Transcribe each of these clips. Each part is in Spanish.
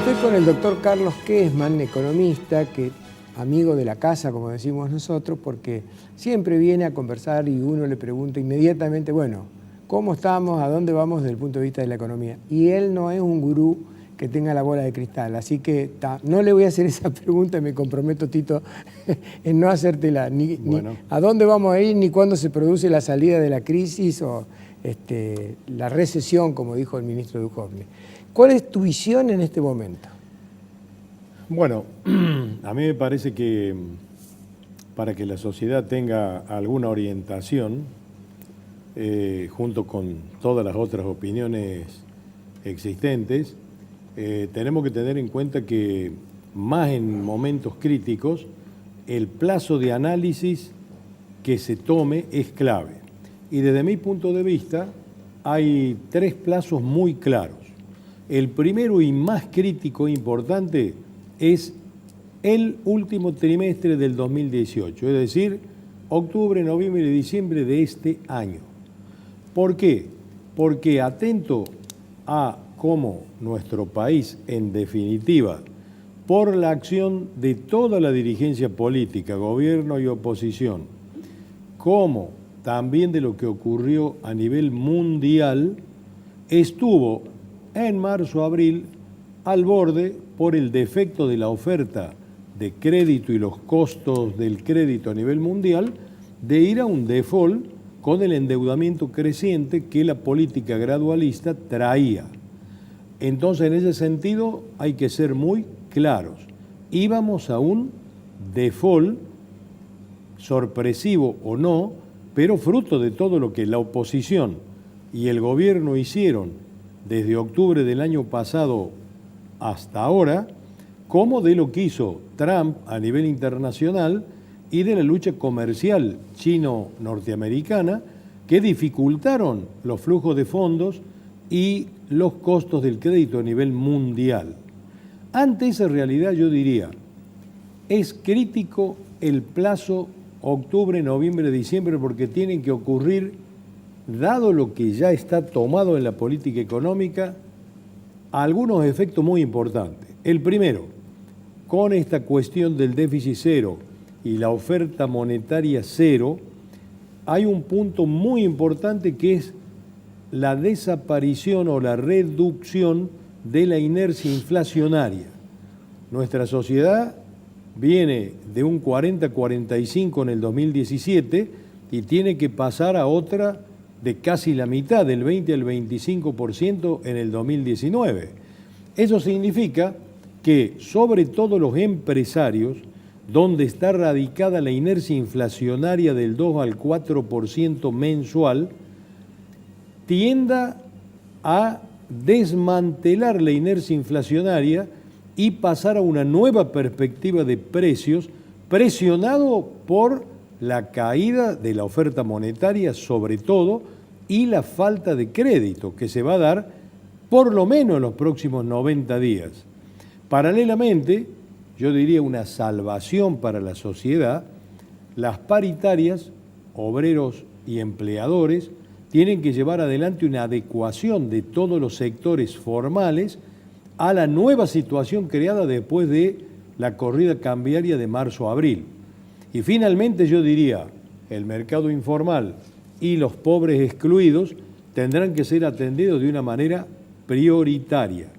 Estoy con el doctor Carlos Kessmann, economista, amigo de la casa, como decimos nosotros, porque siempre viene a conversar y uno le pregunta inmediatamente, bueno, ¿cómo estamos? ¿A dónde vamos desde el punto de vista de la economía? Y él no es un gurú que tenga la bola de cristal, así que no le voy a hacer esa pregunta y me comprometo, Tito, en no hacértela, ni a dónde vamos a ir, ni cuándo se produce la salida de la crisis o la recesión, como dijo el ministro Duhovne. ¿Cuál es tu visión en este momento? Bueno, a mí me parece que para que la sociedad tenga alguna orientación, junto con todas las otras opiniones existentes, tenemos que tener en cuenta que más en momentos críticos, el plazo de análisis que se tome es clave. Y desde mi punto de vista, hay tres plazos muy claros. El primero y más crítico e importante es el último trimestre del 2018, es decir, octubre, noviembre y diciembre de este año. ¿Por qué? Porque atento a cómo nuestro país, en definitiva, por la acción de toda la dirigencia política, gobierno y oposición, como también de lo que ocurrió a nivel mundial, estuvo en marzo-abril al borde por el defecto de la oferta de crédito y los costos del crédito a nivel mundial, de ir a un default con el endeudamiento creciente que la política gradualista traía. Entonces, en ese sentido, hay que ser muy claros. Íbamos a un default, sorpresivo o no, pero fruto de todo lo que la oposición y el gobierno hicieron desde octubre del año pasado hasta ahora, como de lo que hizo Trump a nivel internacional y de la lucha comercial chino-norteamericana, que dificultaron los flujos de fondos y los costos del crédito a nivel mundial. Ante esa realidad yo diría, es crítico el plazo octubre, noviembre, diciembre, porque tienen que ocurrir, dado lo que ya está tomado en la política económica, algunos efectos muy importantes. El primero, con esta cuestión del déficit cero y la oferta monetaria cero, hay un punto muy importante que es la desaparición o la reducción de la inercia inflacionaria. Nuestra sociedad viene de un 40-45 en el 2017 y tiene que pasar a otra de casi la mitad, del 20 al 25% en el 2019. Eso significa que, sobre todo los empresarios, donde está radicada la inercia inflacionaria del 2 al 4% mensual, tienda a desmantelar la inercia inflacionaria y pasar a una nueva perspectiva de precios, presionado por la caída de la oferta monetaria sobre todo y la falta de crédito que se va a dar por lo menos en los próximos 90 días. Paralelamente, yo diría una salvación para la sociedad, las paritarias, obreros y empleadores, tienen que llevar adelante una adecuación de todos los sectores formales a la nueva situación creada después de la corrida cambiaria de marzo a abril. Y finalmente yo diría, el mercado informal y los pobres excluidos tendrán que ser atendidos de una manera prioritaria.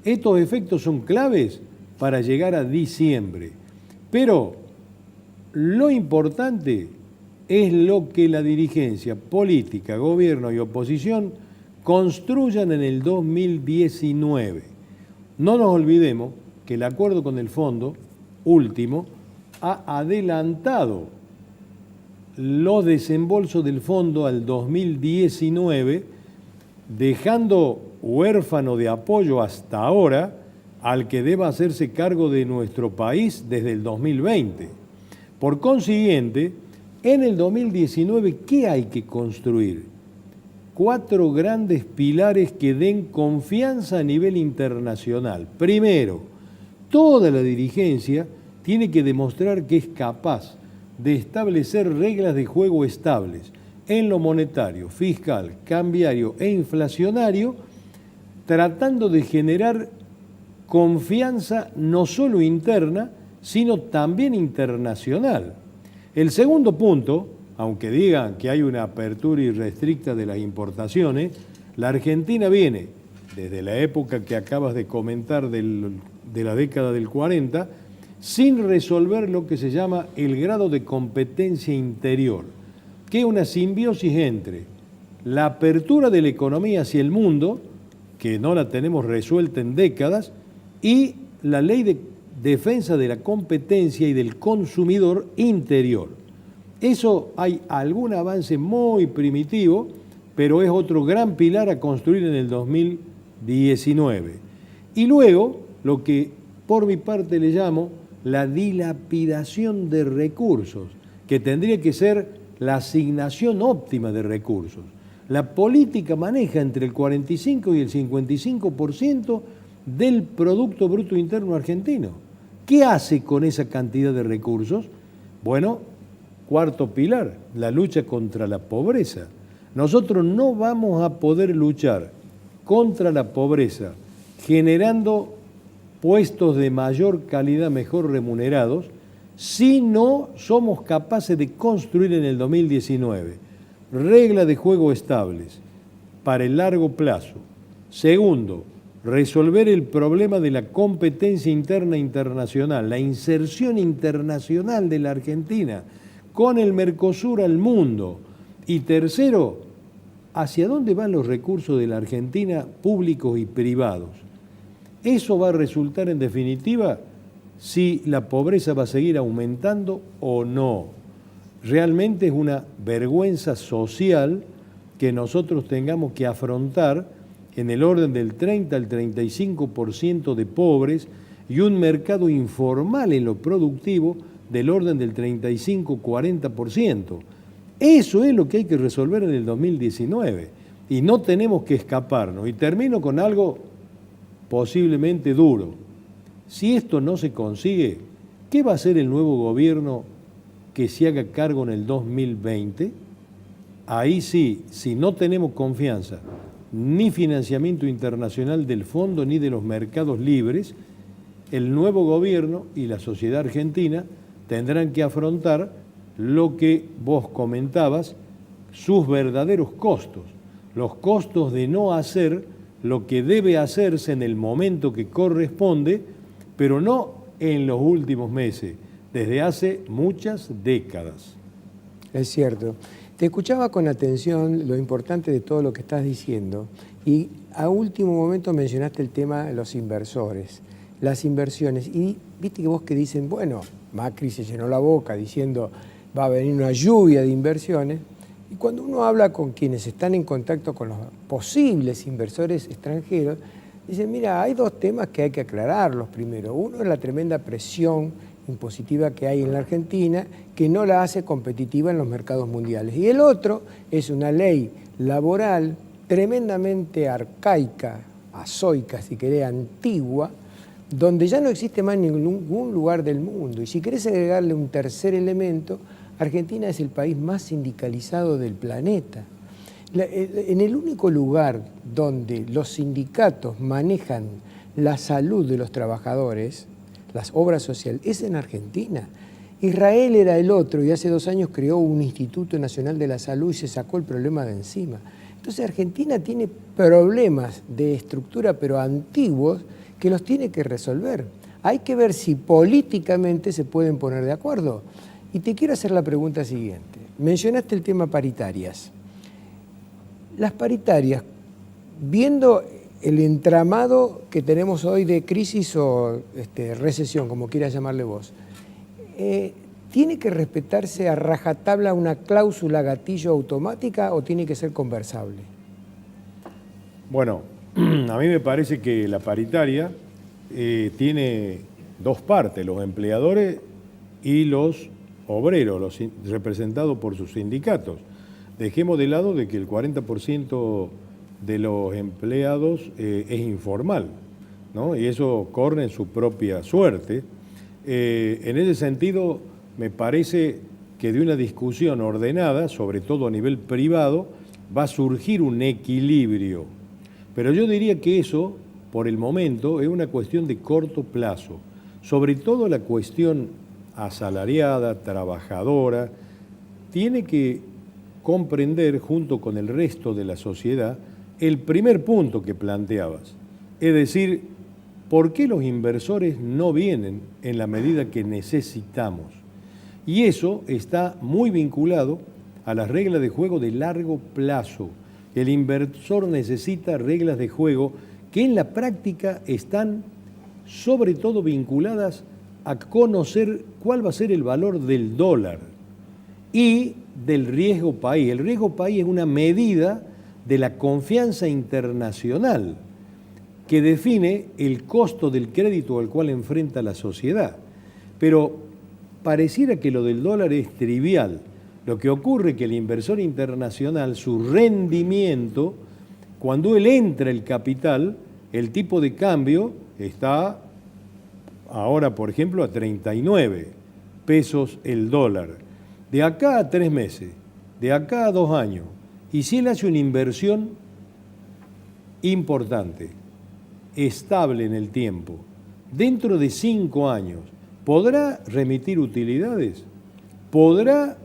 Estos efectos son claves para llegar a diciembre, pero lo importante es lo que la dirigencia política, gobierno y oposición construyan en el 2019. No nos olvidemos que el acuerdo con el fondo último ha adelantado los desembolsos del fondo al 2019, dejando huérfano de apoyo hasta ahora al que deba hacerse cargo de nuestro país desde el 2020. Por consiguiente, en el 2019, ¿qué hay que construir? 4 grandes pilares que den confianza a nivel internacional. Primero, toda la dirigencia tiene que demostrar que es capaz de establecer reglas de juego estables en lo monetario, fiscal, cambiario e inflacionario, tratando de generar confianza no solo interna, sino también internacional. El segundo punto, aunque digan que hay una apertura irrestricta de las importaciones, la Argentina viene, desde la época que acabas de comentar de la década del 40, sin resolver lo que se llama el grado de competencia interior, que es una simbiosis entre la apertura de la economía hacia el mundo, que no la tenemos resuelta en décadas, y la ley de defensa de la competencia y del consumidor interior. Eso hay algún avance muy primitivo, pero es otro gran pilar a construir en el 2019. Y luego, lo que por mi parte le llamo la dilapidación de recursos, que tendría que ser la asignación óptima de recursos. La política maneja entre el 45 y el 55% del Producto Bruto Interno argentino. ¿Qué hace con esa cantidad de recursos? Bueno, cuarto pilar, la lucha contra la pobreza. Nosotros no vamos a poder luchar contra la pobreza generando puestos de mayor calidad, mejor remunerados, si no somos capaces de construir en el 2019 reglas de juego estables para el largo plazo. Segundo, resolver el problema de la competencia interna e internacional, la inserción internacional de la Argentina con el Mercosur al mundo. Y tercero, ¿hacia dónde van los recursos de la Argentina, públicos y privados? Eso va a resultar en definitiva si la pobreza va a seguir aumentando o no. Realmente es una vergüenza social que nosotros tengamos que afrontar en el orden del 30 al 35% de pobres y un mercado informal en lo productivo del orden del 35-40%. Eso es lo que hay que resolver en el 2019 y no tenemos que escaparnos. Y termino con algo posiblemente duro. Si esto no se consigue, ¿qué va a hacer el nuevo gobierno que se haga cargo en el 2020? Ahí sí, si no tenemos confianza, ni financiamiento internacional del fondo ni de los mercados libres, el nuevo gobierno y la sociedad argentina tendrán que afrontar lo que vos comentabas, sus verdaderos costos, los costos de no hacer lo que debe hacerse en el momento que corresponde, pero no en los últimos meses, desde hace muchas décadas. Es cierto. Te escuchaba con atención lo importante de todo lo que estás diciendo y a último momento mencionaste el tema de los inversores, las inversiones. Y viste que vos que dicen, bueno, Macri se llenó la boca diciendo va a venir una lluvia de inversiones. Y cuando uno habla con quienes están en contacto con los posibles inversores extranjeros, dicen, mira, hay dos temas que hay que aclararlos primero. Uno es la tremenda presión impositiva que hay en la Argentina, que no la hace competitiva en los mercados mundiales. Y el otro es una ley laboral tremendamente arcaica, azoica, si querés, antigua, donde ya no existe más ningún lugar del mundo. Y si querés agregarle un tercer elemento, Argentina es el país más sindicalizado del planeta. En el único lugar donde los sindicatos manejan la salud de los trabajadores, las obras sociales, es en Argentina. Israel era el otro y hace 2 años creó un Instituto Nacional de la Salud y se sacó el problema de encima. Entonces Argentina tiene problemas de estructura pero antiguos que los tiene que resolver. Hay que ver si políticamente se pueden poner de acuerdo. Y te quiero hacer la pregunta siguiente. Mencionaste el tema paritarias. Las paritarias, viendo el entramado que tenemos hoy de crisis o recesión, como quieras llamarle vos, ¿tiene que respetarse a rajatabla una cláusula gatillo automática o tiene que ser conversable? Bueno, a mí me parece que la paritaria tiene dos partes, los empleadores y los obreros, representados por sus sindicatos. Dejemos de lado de que el 40% de los empleados es informal, ¿no? Y eso corre en su propia suerte. En ese sentido, me parece que de una discusión ordenada, sobre todo a nivel privado, va a surgir un equilibrio. Pero yo diría que eso, por el momento es una cuestión de corto plazo, sobre todo la cuestión asalariada, trabajadora, tiene que comprender junto con el resto de la sociedad el primer punto que planteabas, es decir, ¿por qué los inversores no vienen en la medida que necesitamos? Y eso está muy vinculado a las reglas de juego de largo plazo. El inversor necesita reglas de juego que en la práctica están sobre todo vinculadas a conocer cuál va a ser el valor del dólar y del riesgo país. El riesgo país es una medida de la confianza internacional que define el costo del crédito al cual enfrenta la sociedad. Pero pareciera que lo del dólar es trivial. Lo que ocurre es que el inversor internacional, su rendimiento, cuando él entra el capital, el tipo de cambio está ahora, por ejemplo, a 39 pesos el dólar. De acá a 3 meses, de acá a 2 años, y si él hace una inversión importante, estable en el tiempo, dentro de 5 años, ¿podrá remitir utilidades? ¿Podrá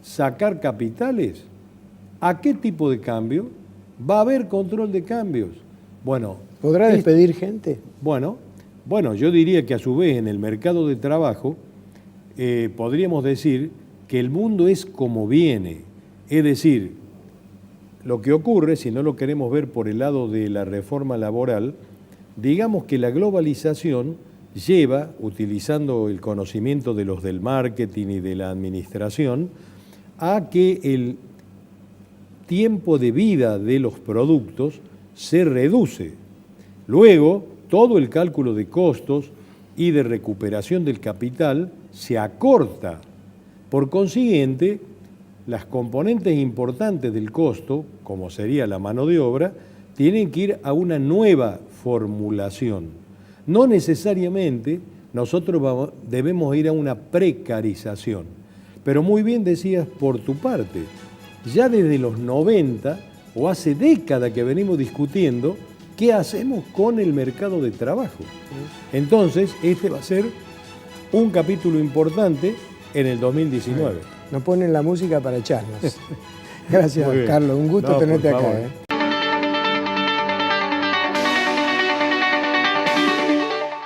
sacar capitales? ¿A qué tipo de cambio? ¿Va a haber control de cambios? Bueno, ¿podrá despedir gente? Bueno, yo diría que a su vez en el mercado de trabajo podríamos decir que el mundo es como viene. Es decir, lo que ocurre, si no lo queremos ver por el lado de la reforma laboral, digamos que la globalización lleva, utilizando el conocimiento de los del marketing y de la administración, a que el tiempo de vida de los productos se reduce. Luego, todo el cálculo de costos y de recuperación del capital se acorta. Por consiguiente, las componentes importantes del costo, como sería la mano de obra, tienen que ir a una nueva formulación. No necesariamente nosotros debemos ir a una precarización. Pero muy bien decías por tu parte, ya desde los 90 o hace décadas que venimos discutiendo qué hacemos con el mercado de trabajo. Entonces, este va a ser un capítulo importante en el 2019. Nos ponen la música para echarnos. Gracias, Carlos. Un gusto tenerte acá.